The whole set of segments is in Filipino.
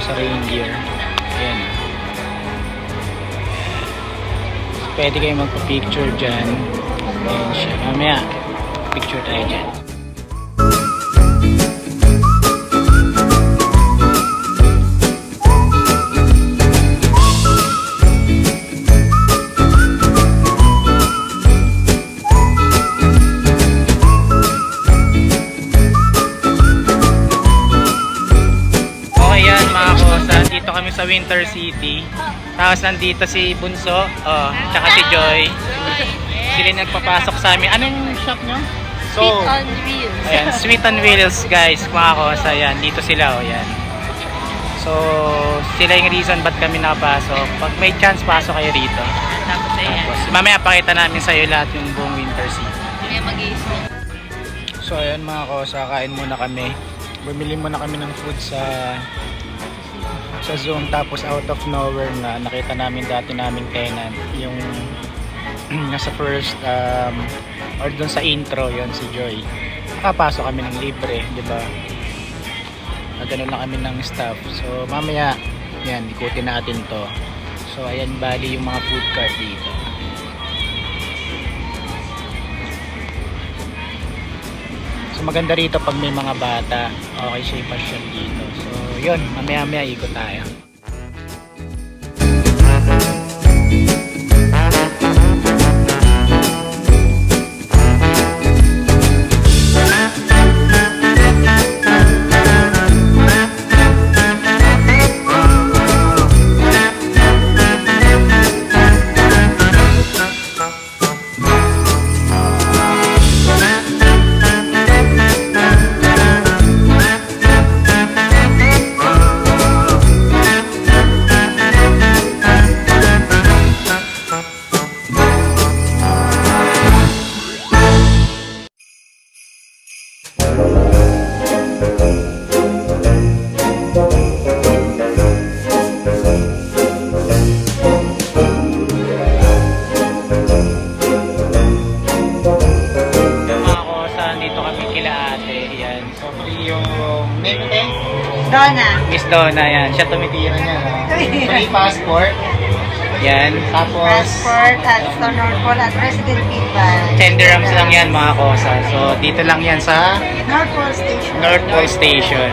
sa reindeer. Ayan. Pwede kayo magpa-picture dyan. Ayan siya. Mamaya, picture tayo dyan. Dito kami sa Winter City. Tapos nandito si Bunso, tsaka si Joy. Sila nagpapasok sa amin. Anong shop nyo? Sweet on Wheels. Ayan, Sweet on Wheels guys, mga kosa. Ayan, dito sila. Ayan. So, sila yung reason ba't kami nakapasok. Pag may chance, pasok kayo rito. Tapos, mamaya pakita namin sa'yo lahat yung buong Winter City. So, ayan mga kosa, kain muna kami. Bumili muna kami ng food sa Zoom, tapos out of nowhere na nakita namin dati naming tenant yung nasa first or dun sa intro, yon si Joy. Nakapasok kami ng libre, di ba? Nagano lang kami ng staff. So mamaya yan, ikutin natin to. So ayan, bali yung mga food cart dito. So maganda rito pag may mga bata, okay siya i-passion dito. So yun, mamaya ikot tayo. Donna. Miss Donna, yan. Siya tumitira niya. Free passport. Yan. Tapos passport at sa North Pole at President Feedback. 10 dirhams lang yan mga kosa. So dito lang yan sa North Pole Station. North Pole Station.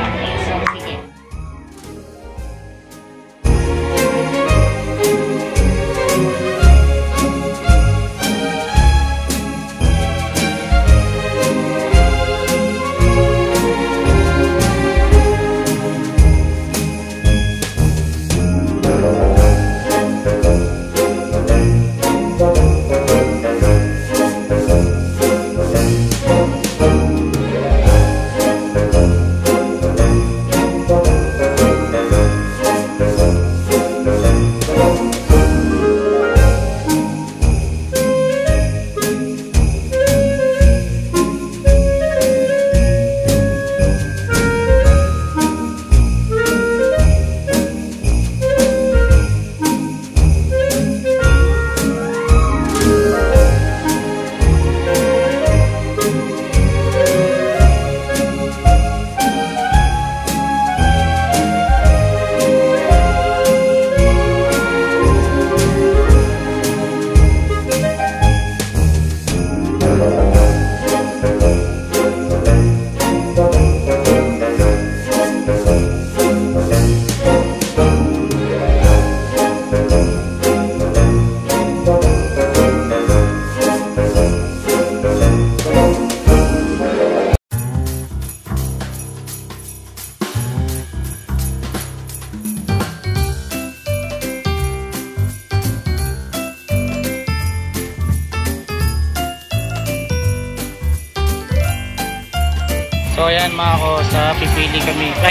So ayan mga kosa,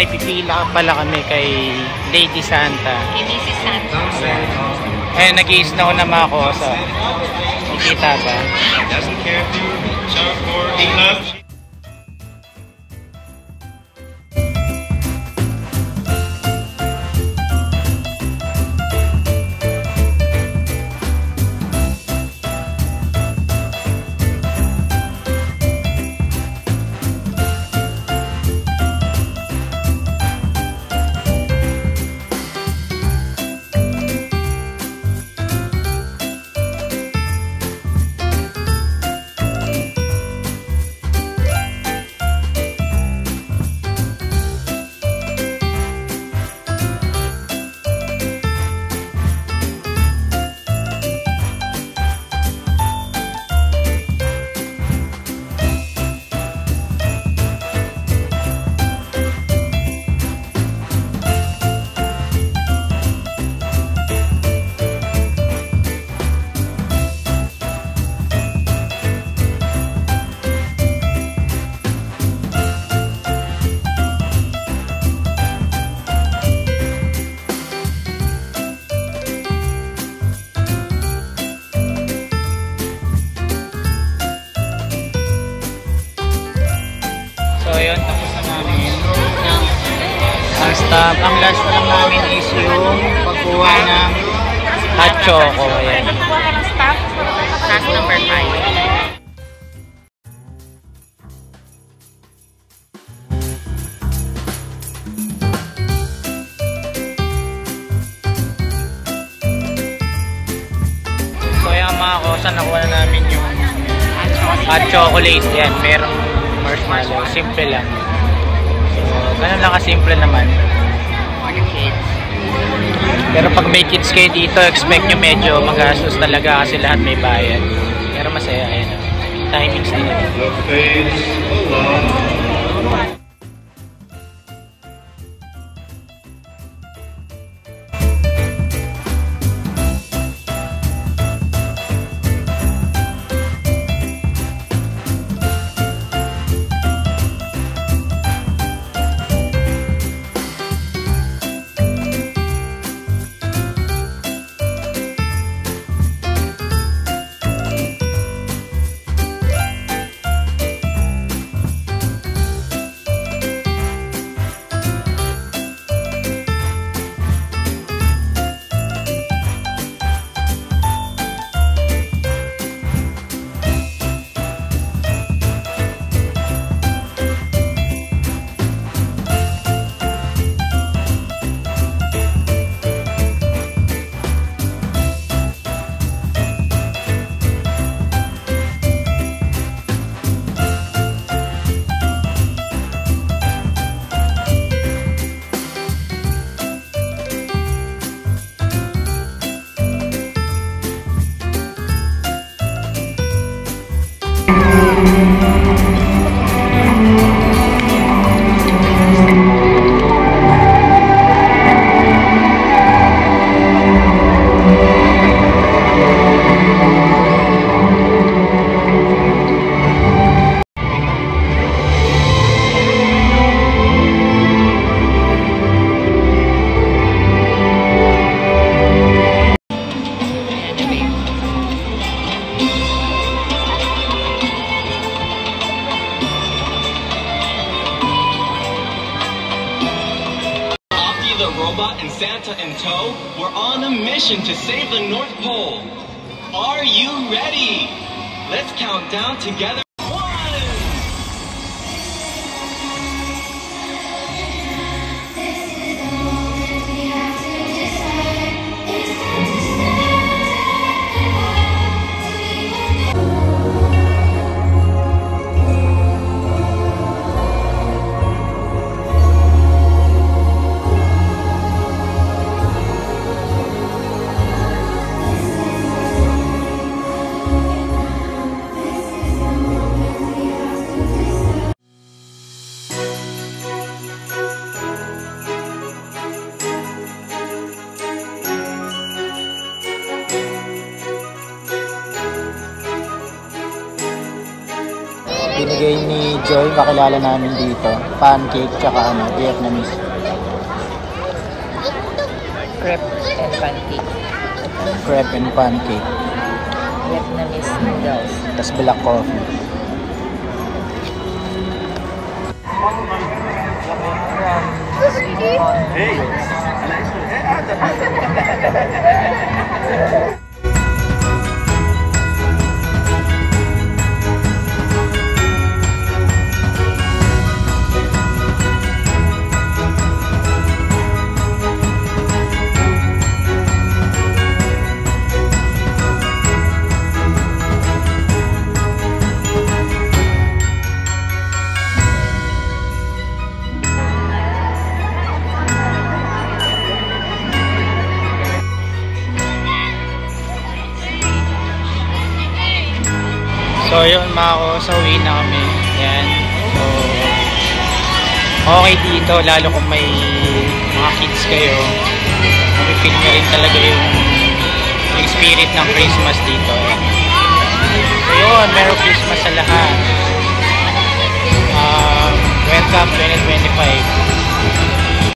pipila pala kami kay Lady Santa. Kay Mrs. Santa. Ayan, nag-i-snow na mga kosa. Nakikita ba? Doesn't care if you shop or eat. Ang last na lang namin is yung pagkuha ng hot choco. Ayan. Last number 5. So yung mga kosa, nakuha na namin yung hot chocolate. Yan, merong marshmallow. Simple lang. So, ganun lang kasimple naman. Pero pag may kids kayo dito, expect nyo medyo magastos talaga kasi lahat may bayad. Pero masaya. Ayan. Timings nila. The robot and Santa in tow, we're on a mission to save the North Pole. Are you ready? Let's count down together. 1. Binigay ni Joy, kakilala namin dito. Pancake, tsaka Vietnamese. Crepe and pancake. Crepe and pancake. Vietnamese noodles. Tapos black coffee. So yun mga ko, uwi na kami. Yan. So okay dito, lalo kung may mga kids kayo. Mapipil nyo rin talaga yung spirit ng Christmas dito. So yun, Merry Christmas sa lahat. Welcome 2025.